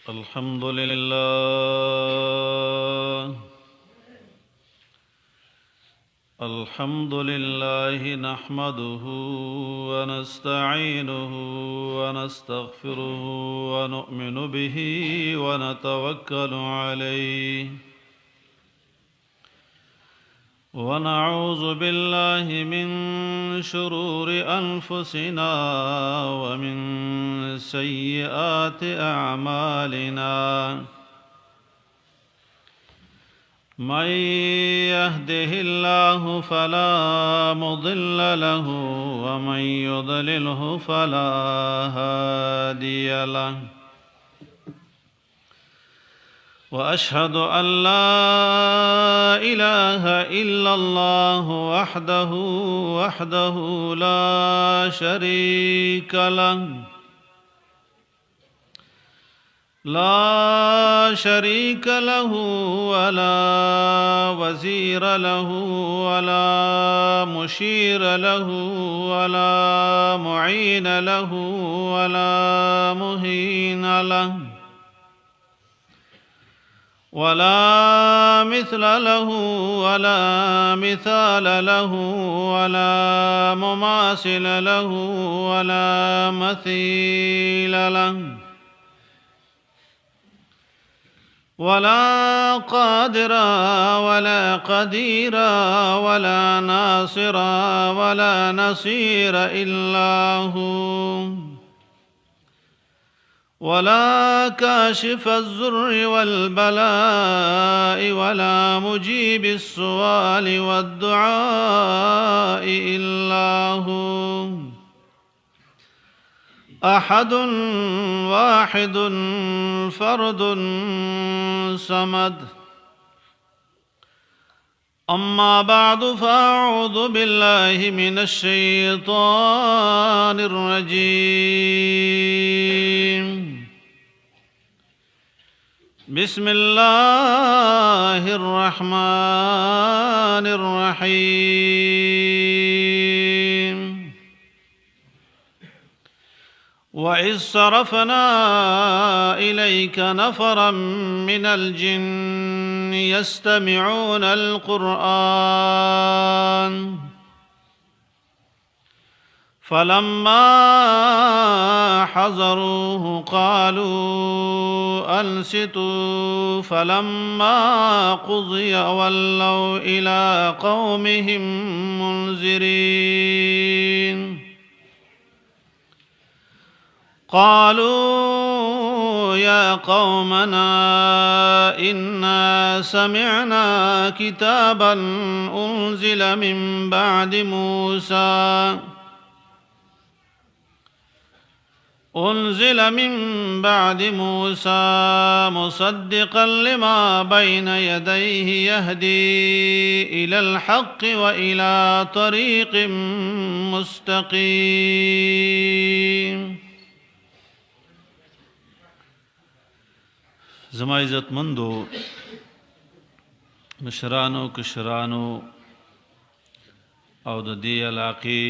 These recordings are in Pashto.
الحمد لله الحمد لله نحمده ونستعينه ونستغفره ونؤمن به ونتوكل عليه ونعوذ بالله من شرور أنفسنا ومن سيئات أعمالنا من يهده الله فلا مضل له ومن يضلله فلا هادي له وأشهد أن لا إله إلا الله وحده لا شريك له ولا وزير له ولا مشير له ولا معين له ولا مهين له ولا مثل له ولا مثال له ولا مماثل له ولا مثيل له ولا قادر ولا قدير ولا ناصر ولا نصير إلا هو ولا كاشف الضر والبلاء ولا مجيب السؤال والدعاء إلا هو أحد واحد فرد صمد أما بعد فأعوذ بالله من الشيطان الرجيم بسم الله الرحمن الرحيم وإذ صرفنا إليك نفرا من الجن يستمعون القرآن فلما حضروه قالوا أنصتوا فلما قضي ولوا إلى قومهم منذرين قالوا يا قومنا إنا سمعنا كتابا أنزل من بعد موسى مصدقا لما بين يديه يهدي إلى الحق وإلى طريق مستقيم. زما عزت مندو مشرانو کشرانو او د دې علاقې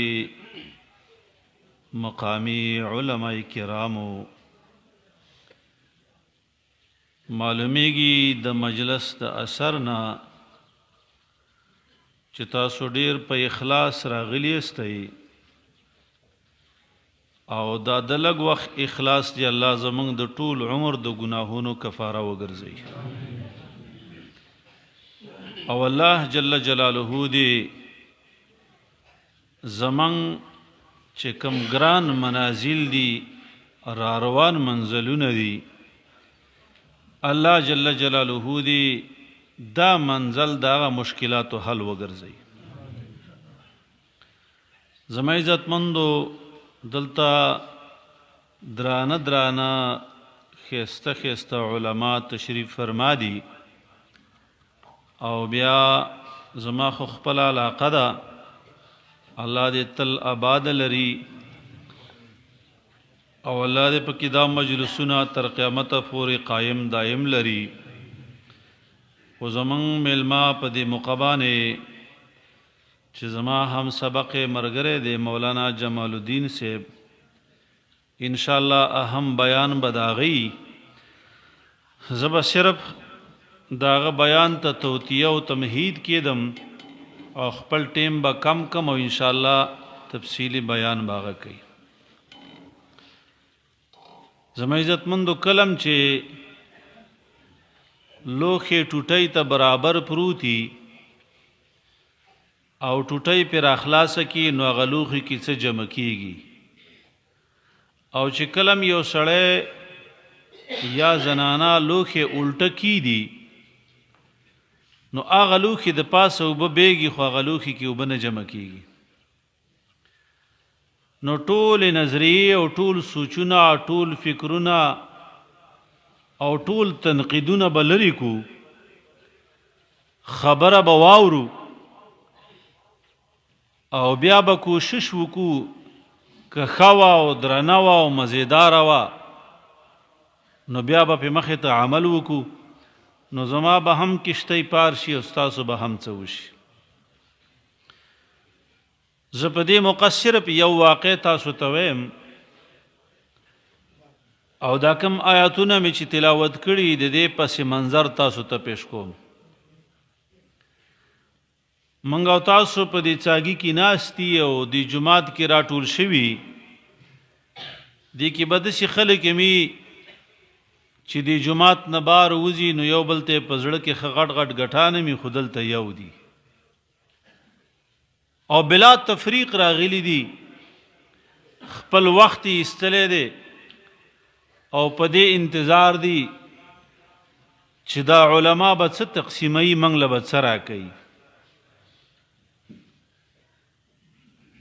مقامی علماء کرامو معلومیږي د مجلس د اثر نه چې تاسو ډیر په اخلاص راغلی استئ او دا د لږ وخت اخلاص دی الله زمونږ د ټول عمر د ګناهونو کفاره وګرځي او الله جل جلاله دی زمونږ چې کم ګران منازل دي را روان منزلونه دي الله جل جلاله دی دا منزل دا مشکلاتو حل وګرځي زما عزت مندو دلتا درانه خیسته علماء تشریف فرما دی او بیا زما خو خپل علاقه ده الله دې تل آباد لري او الله دې په کې دا مجلسونه تر قیامت پورې قائم دائم لري او زمون ملما په دې مقبانه چې زما هم سبق مرګره د مولانا جمال الدین صاحب انشاءاللہ اہم بیان بداغی زب صرف داغه بیان ته توتیه او تمهید کېدم او خپل ټیم به کم او ان شاء الله تفصیلی بیان باغه کوي. زما عزتمندو کلم چې لوخه ټوټی ته برابر پروتي او ټوټی پر اخلاص کی نو غلوخي کی څه جمع کیږي او چې کلم یو سړی یا زنانا لوخه الټه کی دي نو هغه لوخي د پاسه وب بیږي خو هغه لوخي کی وبنه جمع کیږي. نو ټول نظریه او ټول سوچونه ټول فکرونه او ټول تنقیدونه بلری کو خبره بواورو او بیا به کوشش وکړو که خوا او درنوا او مزیدار وا نو بیا به په مخه ته عمل وکړو نو زما به هم کشته پار شي او تاسو به هم څه وشي. زه په دې مقصر په یو واقع تاسو ته وایم او دا کوم آیاتونه مې چې تلاوت کړي د دې پس منظر تاسو ته پیش کوم. منګو تاسو په دې چاګي کې ناشتي او د جمعات کې راټول شوي دي کې بد شي خلک می چې د جمعات نه بار وځي نو یو بل ته پزړه کې غټ غټ غټانه می خودل ته یو دي او بلا تفریق راغلي دي خپل وخت استلې دي او په دې انتظار دي چې دا علما به څه تقسیمي منګله به څه راکوي.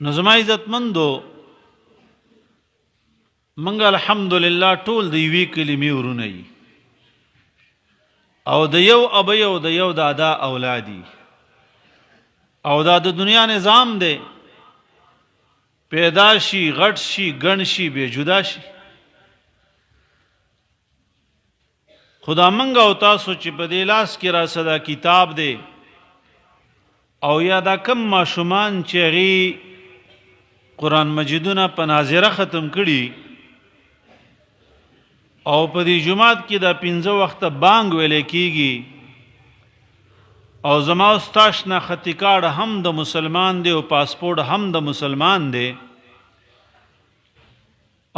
نو زما عزتمندو منګ الحمدلله ټول د یوې کلمې ورونه یي او د یو ابي او د یو دادا اولادي او دا د دنیا نظام دی پیدا شي غټ شي ګڼ شي بے جدا شي. خدا منګ او تاسو چې په دې لاس کې را صدا کتاب دی او یا دا کم ماشومان چې غي قرآن مجیدونه په ناظره ختم کړي او په دې جمعات کې دا 15 وخت بانګ ویلې کیږي او زما استاش نه خطی کارت هم د مسلمان دی او پاسپورت هم د مسلمان دی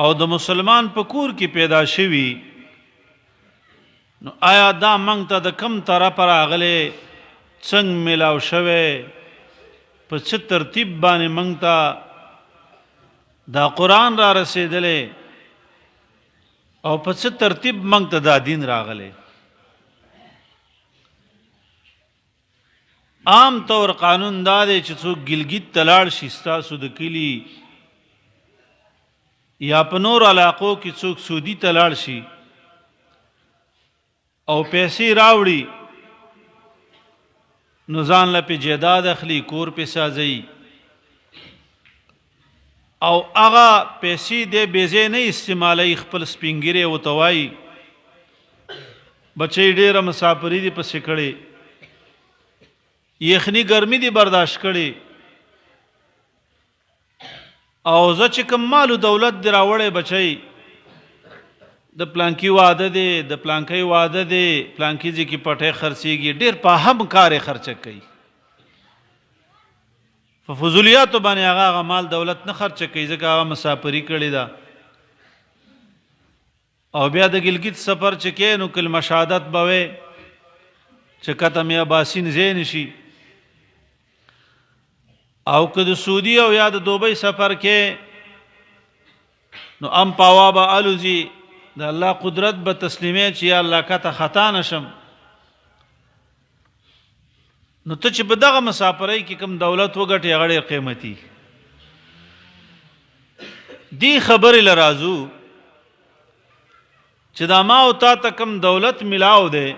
او د مسلمان په کور کې پیدا شوی نو آیا دا منګ ته د کم طرف راغله څنګه ملاو شوه په څه ترتیب باندې منګ ته دا قرآن را رسیدلې او په څه ترتیب منګ ته دا دین راغله. عام طور قانون دا دی چې څوک ګلګیت تلاړ شي ستاسو د کلی یا په نور علاقو کې څوک سعودي تلاړ شي او پیسې راوړي نو ځان له په جیداد اخلي کور په سازي او هغه پیسې دې بیزې نه استعمالي خپل سپینګری او توای بچي ډېر مسافری دي په سکړې یخنی ګرمي دي برداشت کړي او زه چې کوم مالو دولت دی راوړې بچي د پلانکی واده دی د پلانکی واده دی پلانکی ځکه کې پټه خرڅيږي ډېر په هم کار خرچ کوي ففضولیات باندې هغه مال دولت نه خرچ کوي ځکه هغه مسافری کړي دا او بیا د ګلګیت سفر چې کې نو کلمه شهادت بوي چې کته مې باسین زین شي او که د سعودي او یا د دوبۍ سفر کې نو ام پاوا به الوزي د الله قدرت به تسلیمې چې یا الله کته خطا نشم نو ته چې په دغه مسافرۍ کې کوم دولت وګټي هغه ډېر قیمتي دی خبرې لرازو چې دا ما او تا ته کوم دولت ملاو دی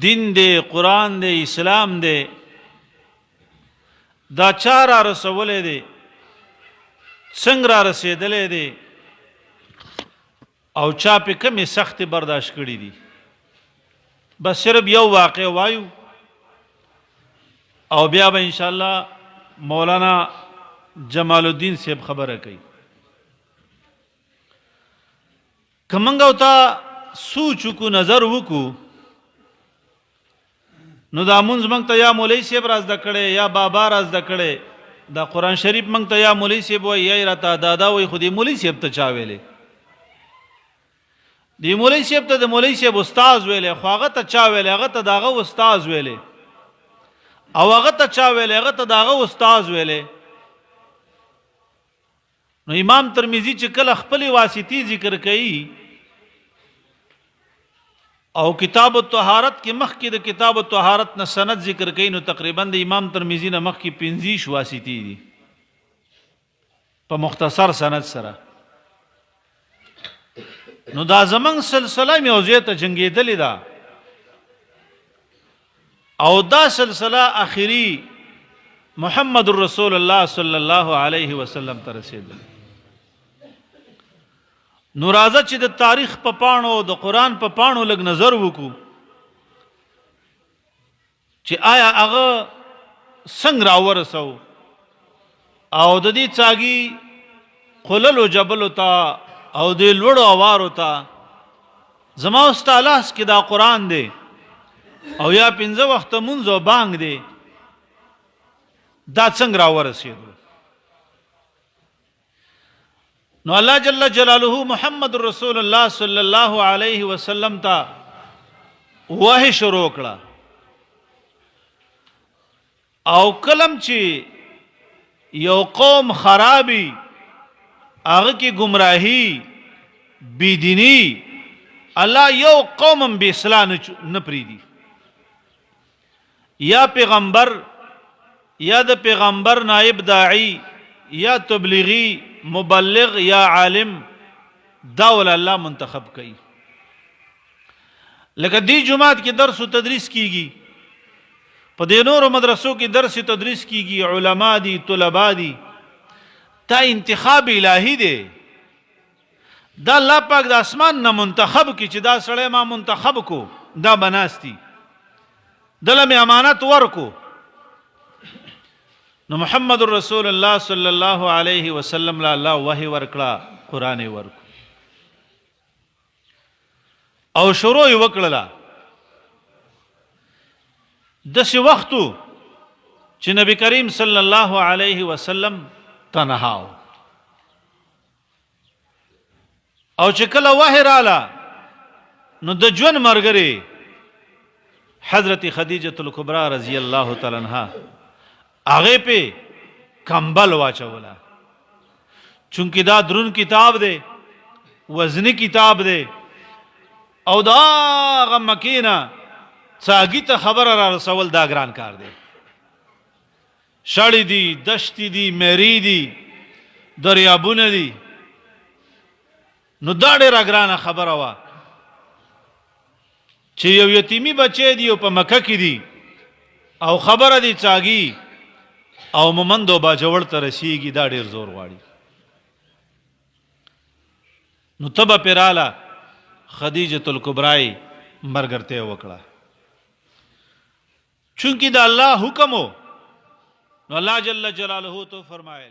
دین دی قرآن دی اسلام دی دا چا را رسولې دی څنګه را رسېدلې دی او چا په کومې سختې برداشت کړي دي. بس صرف یو واقع وایو او بیا به ان شاء الله مولانا جمال الدین صاحب خبره کوي. کمنګ او تا سوچ کو نظر وکو نو دا مونږ مونږ ته یا مولوی صاحب راز د کړي یا بابا راز د کړي دا قران شریف مونږ ته یا مولوی صاحب وای یا راته دادا وای خو دې مولوی صاحب ته چا ویلې دی مولوی صاحب ته د مولوی صاحب استاد ویلې خو هغه ته چا ویلې هغه ته داغه استاد ویلې او هغه ته چا ویلې هغه ته داغه استاد ویلې نو امام ترمذی چې کله خپل واسطي ذکر کړي او کتاب الطهارت کې مخ کې د کتاب الطهارت نه سند ذکر کړي نو تقریبا د امام ترمذی نه مخ کې 50 واسطي دي په مختصر سند سره نو دا زمنګ سلسله موضوع ته جنگیدلې ده او دا سلسله اخیری محمد رسول الله صلی الله علیه وسلم ته رسیدل نو راځه چې د تاریخ په پاڼو د قران په پاڼو لګ نظر وکړو چې آیا هغه څنګه راورسو او د دې چاګي خللو جبل تا او د لوړو اوارو تا زما استالاس کې دا قران دی او یا 15 وخت منځو بانګ دی دا څنګه راورسېدو نو الله جل جلاله محمد رسول الله صلی الله علیه وسلم ته وحی شروع کړه او کلم چې یو قوم خرابي هغه کې گمراهی بيدینی الله یو قوم به اسلام نه پریدي یا پیغمبر یا د پیغمبر نائب داعی یا تبلیغی مبلغ یا عالم داول الله منتخب کړي لکه دی جماعت کې درس او تدریس کیږي په دې نورو مدرسو کې درس او تدریس کیږي علما دي طلبا دي تا انتخاب الهی دی دا الله پاک د اسمان نه منتخب کی چې دا سړی ما منتخب کو دا بناستی دله می امانت ورکو نو محمد رسول الله صلی الله علیه وسلم لا الله وحی ورکړه قران ورکو او شروع وکړه د څه وختو چې نبی کریم صلی الله علیه وسلم تنهاو او چې کله وحی رااله نو د ژوند مرګري حضرت خدیجه الکبرى رضی الله تعالی عنها هغه په کمبل واچولا چونکه دا درون کتاب دی وزنی کتاب دی او دا غمکینا څاګی ته خبر را رسول دا ګران کار دی شړې دي دشتې دي مری دي دریابونه دي نو دا ډېره ګرانه خبره وه چې یو یتیمی بچی دی په مکه کې دی او خبره دی څاګی او مومندو باجوړ ته رسیږي دا ډیر زور غواړي نو تبه پیراله خدیجه الکبرى مرګرته وکړه چونکی دا الله حکم نو الله جل جلاله تو فرمایل